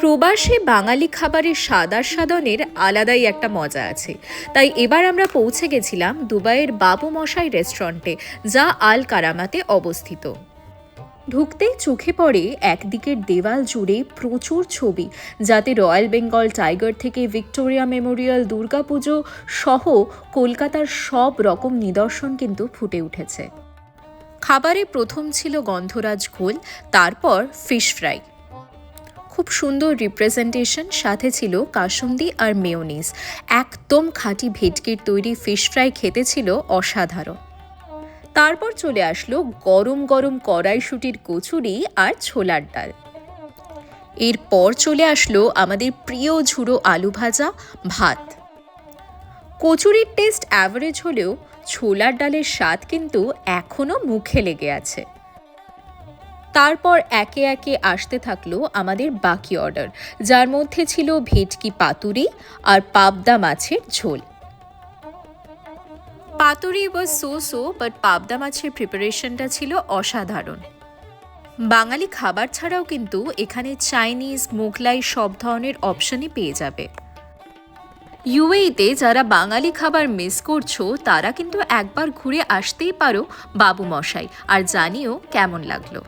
প্রবাসে বাঙালি খাবারের স্বাদ আস্বাদনের আলাদাই একটা মজা আছে। তাই এবার আমরা পৌঁছে গেছিলাম দুবাইয়ের বাবু মশাই রেস্টুরেন্টে, যা আল কারামাতে অবস্থিত। ঢুকতেই চোখে পড়ে একদিকের দেওয়াল জুড়ে প্রচুর ছবি, যাতে রয়্যাল বেঙ্গল টাইগার থেকে ভিক্টোরিয়া মেমোরিয়াল, দুর্গাপুজো সহ কলকাতার সব রকম নিদর্শন কিন্তু ফুটে উঠেছে। খাবারে প্রথম ছিল গন্ধরাজ ঘোল, তারপর ফিশ ফ্রাই, খুব সুন্দর রিপ্রেজেন্টেশন, সাথে ছিল কাসুন্দি আর মেয়োনিজ। একদম খাঁটি ভেটকির তৈরি ফিশ ফ্রাই খেতে ছিল অসাধারণ। তারপর চলে আসলো গরম গরম কড়াইশুঁটির কচুরি আর ছোলার ডাল। এরপর চলে আসলো আমাদের প্রিয় ঝুড়ো আলু ভাজা, ভাত। কচুরির টেস্ট অ্যাভারেজ হলেও ছোলার ডালের স্বাদ কিন্তু এখনও মুখে লেগে আছে। তারপর একে একে আসতে থাকলো আমাদের বাকি অর্ডার, যার মধ্যে ছিল ভেটকি পাতুরি আর পাবদা মাছের ঝোল। পাতুরি ওয়াজ সো বাট পাবদা মাছের প্রিপারেশনটা ছিল অসাধারণ। বাঙালি খাবার ছাড়াও কিন্তু এখানে চাইনিজ, মোগলাই সব ধরনের অপশনই পেয়ে যাবে। ইউএইতে যারা বাঙালি খাবার মিস করছো তারা কিন্তু একবার ঘুরে আসতেই পারো বাবু মশাই, আর জানিও কেমন লাগলো।